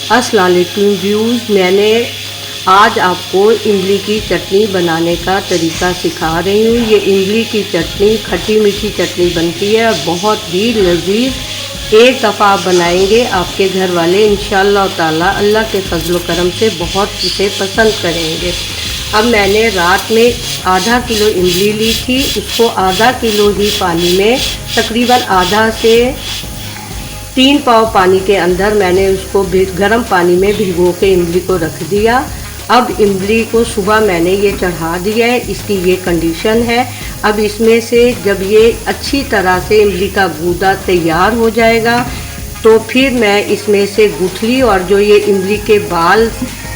अस्सलाम वालेकुम व्यूज़, मैंने आज आपको इमली की चटनी बनाने का तरीका सिखा रही हूँ। ये इमली की चटनी खट्टी मीठी चटनी बनती है और बहुत ही लजीज। एक दफ़ा आप बनाएंगे, आपके घर वाले इंशाअल्लाह ताला अल्लाह के फजल करम से बहुत इसे पसंद करेंगे। अब मैंने रात में आधा किलो इमली ली थी, उसको आधा किलो ही पानी में तकरीबन आधा से 3 पाव पानी के अंदर मैंने उसको गर्म पानी में भिगो के इमली को रख दिया। अब इमली को सुबह मैंने ये चढ़ा दिया है, इसकी ये कंडीशन है। अब इसमें से जब ये अच्छी तरह से इमली का गूदा तैयार हो जाएगा तो फिर मैं इसमें से गुठली और जो ये इमली के बाल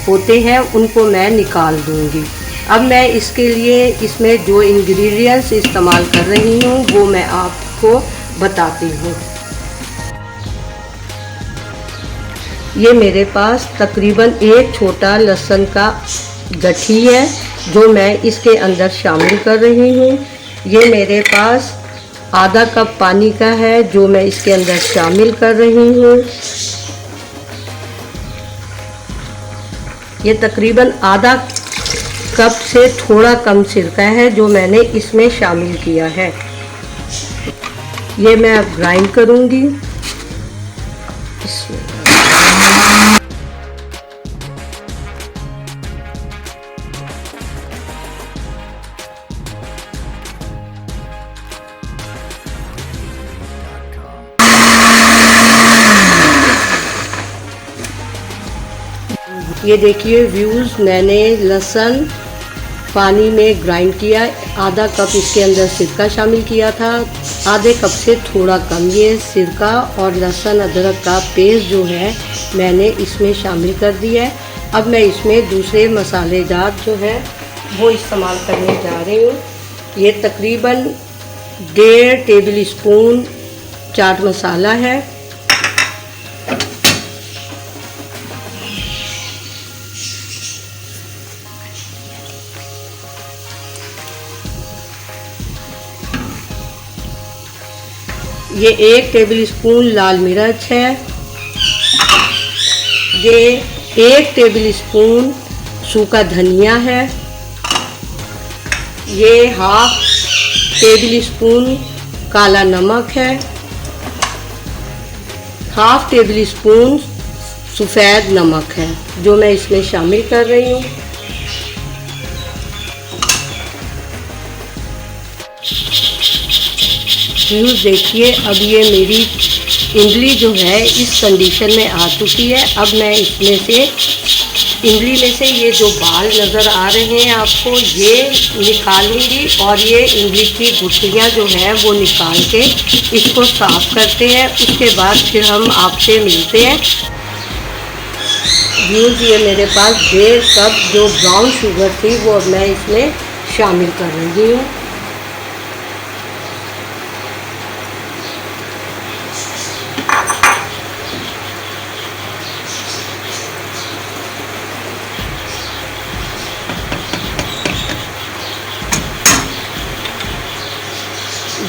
होते हैं उनको मैं निकाल दूंगी। अब मैं इसके लिए इसमें जो इंग्रेडिएंट्स इस्तेमाल कर रही हूँ वो मैं आपको बताती हूँ। ये मेरे पास तकरीबन एक छोटा लहसुन का गठी है जो मैं इसके अंदर शामिल कर रही हूँ। ये मेरे पास आधा कप पानी का है जो मैं इसके अंदर शामिल कर रही हूँ। ये तकरीबन आधा कप से थोड़ा कम सिरका है जो मैंने इसमें शामिल किया है। ये मैं अब ग्राइंड करूँगी। ये देखिए व्यूज़, मैंने लहसुन पानी में ग्राइंड किया, आधा कप इसके अंदर सिरका शामिल किया था, आधे कप से थोड़ा कम ये सिरका और लहसुन अदरक का पेस्ट जो है मैंने इसमें शामिल कर दिया है। अब मैं इसमें दूसरे मसालेदार जो है वो इस्तेमाल करने जा रही हूँ। ये तकरीबन 1.5 टेबल स्पून चाट मसाला है। ये 1 टेबल स्पून लाल मिर्च है। ये 1 टेबल स्पून सूखा धनिया है। ये हाफ टेबल स्पून काला नमक है। हाफ टेबल स्पून सफ़ेद नमक है जो मैं इसमें शामिल कर रही हूँ। देखिए, अब ये मेरी इमली जो है इस कंडीशन में आ चुकी है। अब मैं इसमें से इमली में से ये जो बाल नज़र आ रहे हैं आपको, ये निकालूंगी और ये इमली की गुठलियाँ जो है वो निकाल के इसको साफ़ करते हैं। उसके बाद फिर हम आपसे मिलते हैं। व्यूज़, ये मेरे पास 1.5 कप जो ब्राउन शुगर थी वो अब मैं इसमें शामिल कर रही हूँ।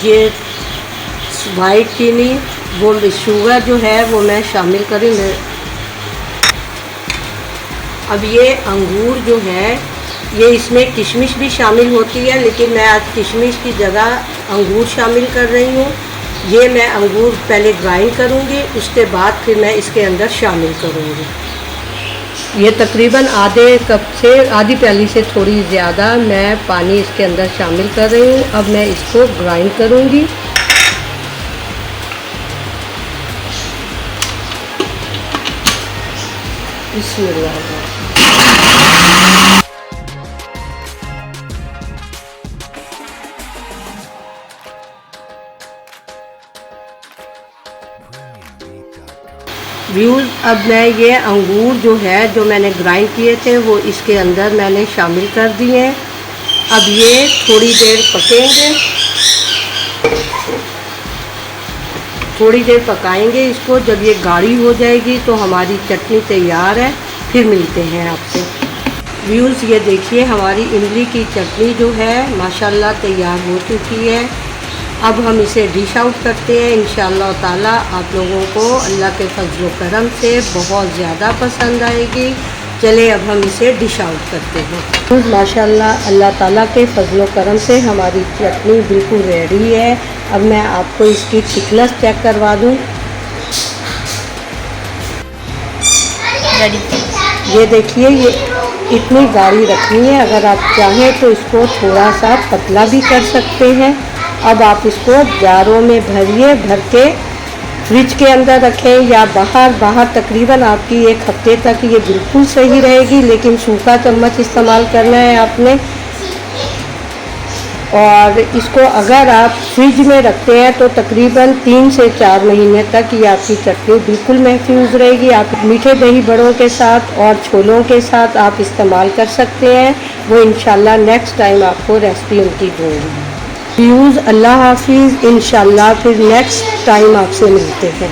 ये वाइट चीनी वो शुगर जो है वो मैं शामिल करूँगी। अब ये अंगूर जो है, ये इसमें किशमिश भी शामिल होती है लेकिन मैं आज किशमिश की जगह अंगूर शामिल कर रही हूँ। ये मैं अंगूर पहले ग्राइंड करूँगी, उसके बाद फिर मैं इसके अंदर शामिल करूँगी। ये तकरीबन आधे कप से आधी प्याली से थोड़ी ज़्यादा मैं पानी इसके अंदर शामिल कर रही हूँ। अब मैं इसको ग्राइंड करूँगी। बिस्मिल्लाह। व्यूज़, अब मैं ये अंगूर जो है जो मैंने ग्राइंड किए थे वो इसके अंदर मैंने शामिल कर दिए हैं। अब ये थोड़ी देर पकेंगे, थोड़ी देर पकाएंगे इसको। जब ये गाढ़ी हो जाएगी तो हमारी चटनी तैयार है। फिर मिलते हैं आपसे। व्यूज़, ये देखिए हमारी इमली की चटनी जो है माशाल्लाह तैयार हो चुकी है। अब हम इसे डिश आउट करते हैं। इंशाअल्लाह ताला आप लोगों को अल्लाह के फजल व करम से बहुत ज़्यादा पसंद आएगी। चले अब हम इसे डिश आउट करते हैं। माशाअल्लाह अल्लाह ताला के फजल व करम से हमारी चटनी बिल्कुल रेडी है। अब मैं आपको इसकी थिकनेस चेक करवा दूँ। ये देखिए, ये इतनी गाढ़ी रखनी है। अगर आप चाहें तो इसको थोड़ा सा पतला भी कर सकते हैं। अब आप इसको जारों में भरिए, भर के फ्रिज के अंदर रखें या बाहर तकरीबन आपकी 1 हफ्ते तक ये बिल्कुल सही रहेगी। लेकिन सूखा चम्मच इस्तेमाल करना है आपने। और इसको अगर आप फ्रिज में रखते हैं तो तकरीबन 3 से 4 महीने तक ये आपकी चटनी बिल्कुल महफूज रहेगी। आप मीठे दही बड़ों के साथ और छोलों के साथ आप इस्तेमाल कर सकते हैं। वो इंशाल्लाह नेक्स्ट टाइम आपको रेसिपी उनकी दूँगी। व्यूज़ अल्लाह हाफिज़। इंशाल्लाह फिर नेक्स्ट टाइम आपसे मिलते हैं।